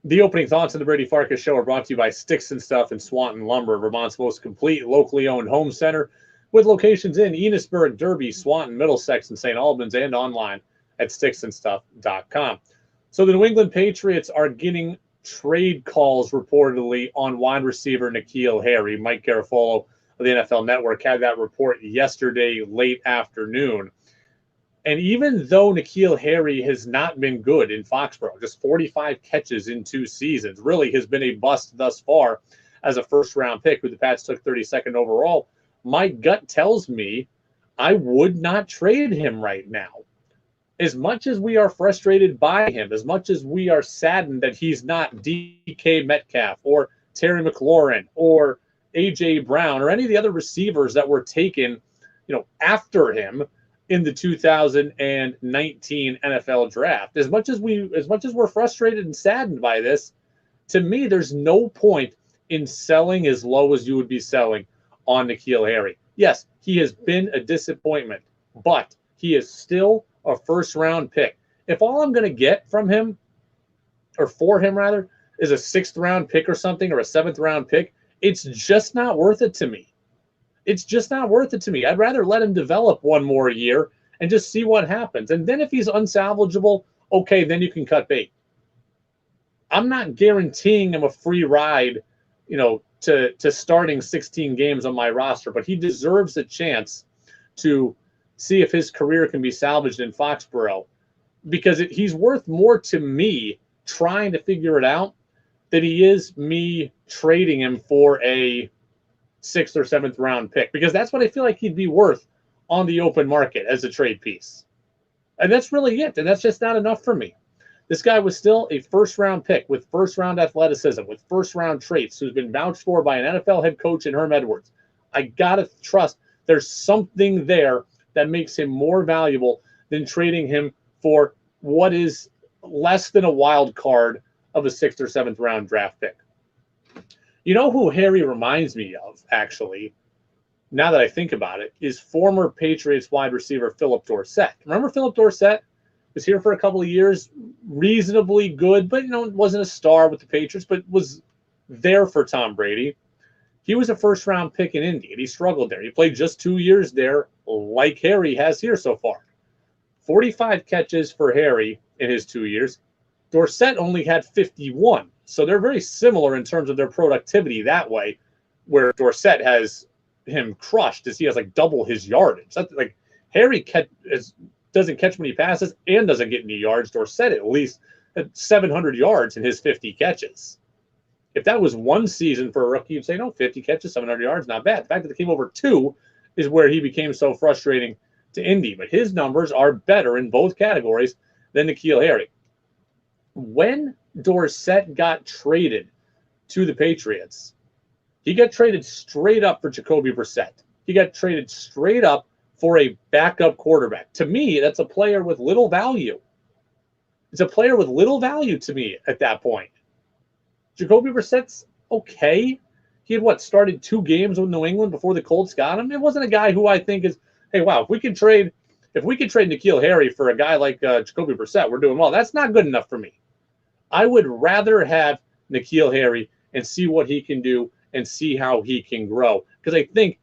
The opening thoughts of the Brady Farkas Show are brought to you by Sticks and Stuff and Swanton Lumber, Vermont's most complete locally owned home center, with locations in Enosburg, Derby, Swanton, Middlesex, and St. Albans, and online at sticksandstuff.com. So the New England Patriots are getting trade calls reportedly on wide receiver N'Keal Harry. Mike Garafolo of the NFL Network had that report yesterday late afternoon. And even though N'Keal Harry has not been good in Foxborough, just 45 catches in 2 seasons, really has been a bust thus far as a first-round pick, who the Pats took 32nd overall, my gut tells me I would not trade him right now. As much as we are frustrated by him, as much as we are saddened that he's not DK Metcalf or Terry McLaurin or A.J. Brown or any of the other receivers that were taken, after him in the 2019 NFL draft. As much as we're frustrated and saddened by this, to me, there's no point in selling as low as you would be selling on N'Keal Harry. Yes, he has been a disappointment, but he is still a first-round pick. If all I'm going to get from him, or for him rather, is a 6th-round pick or something, or a 7th-round pick, it's just not worth it to me. It's just not worth it to me. I'd rather let him develop one more year and just see what happens. And then if he's unsalvageable, okay, then you can cut bait. I'm not guaranteeing him a free ride, to starting 16 games on my roster, but he deserves a chance to see if his career can be salvaged in Foxborough, because he's worth more to me trying to figure it out than he is me trading him for a 6th or 7th round pick, because that's what I feel like he'd be worth on the open market as a trade piece. And that's really it. And that's just not enough for me. This guy was still a first-round pick with first-round athleticism, with first-round traits, who's been vouched for by an NFL head coach in Herm Edwards. I got to trust there's something there that makes him more valuable than trading him for what is less than a wild card of a 6th or 7th round draft pick. You know who Harry reminds me of, actually, now that I think about it, is former Patriots wide receiver Philip Dorsett. Remember Philip Dorsett? Was here for a couple of years, reasonably good, but wasn't a star with the Patriots, but was there for Tom Brady. He was a first-round pick in Indy, and he struggled there. He played just 2 years there, like Harry has here so far. 45 catches for Harry in his 2 years. Dorsett only had 51, so they're very similar in terms of their productivity that way, where Dorsett has him crushed as he has double his yardage. That's Harry doesn't catch many passes and doesn't get any yards. Dorsett at least had 700 yards in his 50 catches. If that was one season for a rookie, you'd say, no, 50 catches, 700 yards, not bad. The fact that it came over 2 is where he became so frustrating to Indy. But his numbers are better in both categories than N'Keal Harry. When Dorsett got traded to the Patriots, he got traded straight up for Jacoby Brissett. He got traded straight up for a backup quarterback. To me, that's a player with little value. It's a player with little value to me at that point. Jacoby Brissett's okay. He had, started 2 games with New England before the Colts got him. It wasn't a guy who I think is, hey, wow, if we could trade N'Keal Harry for a guy like Jacoby Brissett, we're doing well. That's not good enough for me. I would rather have N'Keal Harry and see what he can do and see how he can grow. Because I think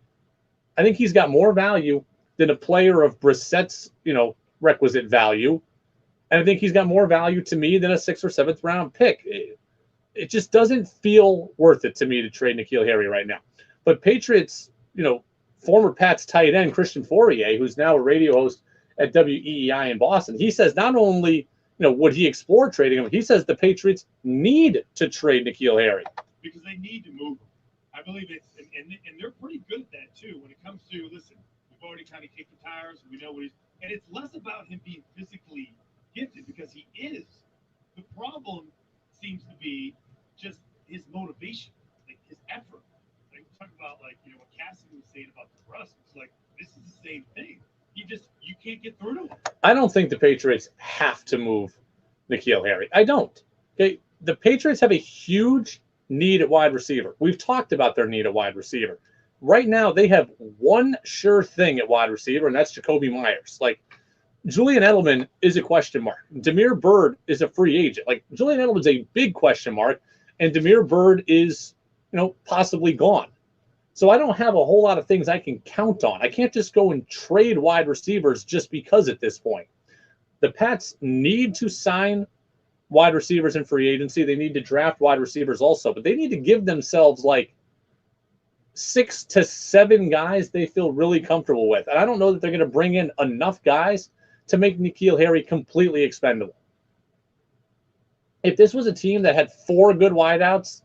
he's got more value than a player of Brissett's, requisite value. And I think he's got more value to me than a 6th or 7th round pick. It just doesn't feel worth it to me to trade N'Keal Harry right now. But Patriots, former Pats tight end Christian Fourier, who's now a radio host at WEEI in Boston, he says not only, would he explore trading him, he says the Patriots need to trade N'Keal Harry. Because they need to move him. I believe it's, and they're pretty good at that too. When it comes to, listen, we've already kind of kicked the tires. We know what he's, and it's less about him being physically gifted, because he is. The problem seems to be just his motivation, his effort. Talk about what Cassidy was saying about the rust. It's this is the same thing. You can't get through to him. I don't think the Patriots have to move N'Keal Harry. I don't. Okay, the Patriots have a huge need at wide receiver. We've talked about their need at wide receiver. Right now, they have one sure thing at wide receiver, and that's Jacoby Myers. Julian Edelman is a question mark. Damiere Byrd is a free agent. Like, Julian Edelman's a big question mark, and Damiere Byrd is, possibly gone. So I don't have a whole lot of things I can count on. I can't just go and trade wide receivers just because at this point. The Pats need to sign wide receivers in free agency. They need to draft wide receivers also, but they need to give themselves like 6 to 7 guys they feel really comfortable with. And I don't know that they're going to bring in enough guys to make N'Keal Harry completely expendable. If this was a team that had 4 good wideouts,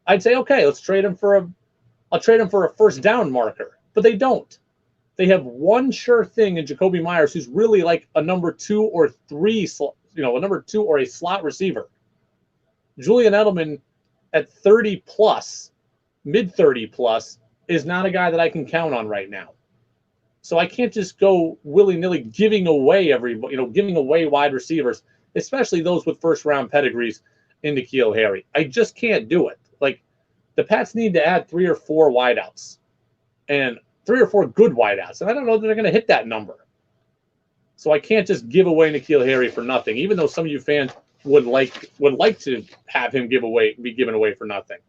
I'd say, okay, let's trade him for a first down marker. But they don't. They have one sure thing in Jacoby Myers, who's really like a number 2 or 3, a number 2 or a slot receiver. Julian Edelman at 30 plus, mid 30 plus, is not a guy that I can count on right now. So I can't just go willy-nilly giving away wide receivers, especially those with first-round pedigrees in N'Keal Harry. I just can't do it. Like, the Pats need to add 3 or 4 wideouts, and 3 or 4 good wideouts, and I don't know that they're going to hit that number. So I can't just give away N'Keal Harry for nothing, even though some of you fans would like to have him be given away for nothing.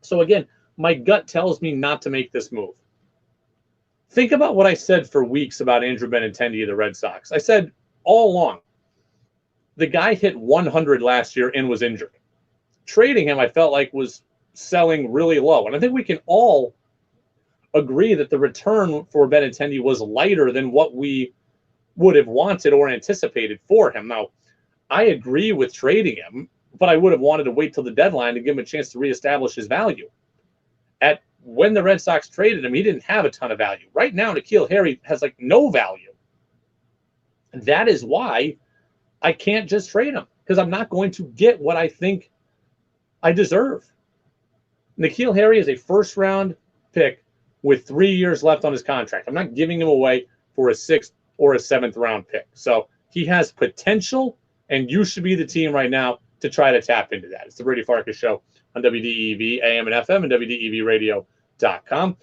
So again, my gut tells me not to make this move. Think about what I said for weeks about Andrew Benintendi of the Red Sox. I said all along, the guy hit 100 last year and was injured. Trading him, I felt like, was selling really low. And I think we can all agree that the return for Benintendi was lighter than what we would have wanted or anticipated for him. Now, I agree with trading him, but I would have wanted to wait till the deadline to give him a chance to reestablish his value. When the Red Sox traded him, he didn't have a ton of value. Right now, N'Keal Harry has like no value. And that is why I can't just trade him, because I'm not going to get what I think I deserve. N'Keal Harry is a first-round pick with 3 years left on his contract. I'm not giving him away for a 6th or a 7th-round pick. So he has potential, and you should be the team right now to try to tap into that. It's the Brady Farkas Show on WDEV, AM and FM, and WDEVradio.com.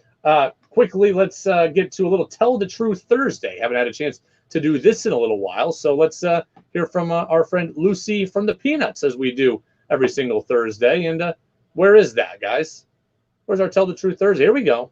Quickly, let's get to a little Tell the Truth Thursday. Haven't had a chance to do this in a little while, so let's hear from our friend Lucy from the Peanuts, as we do every single Thursday. And where is that, guys? Where's our Tell the Truth Thursday? Here we go.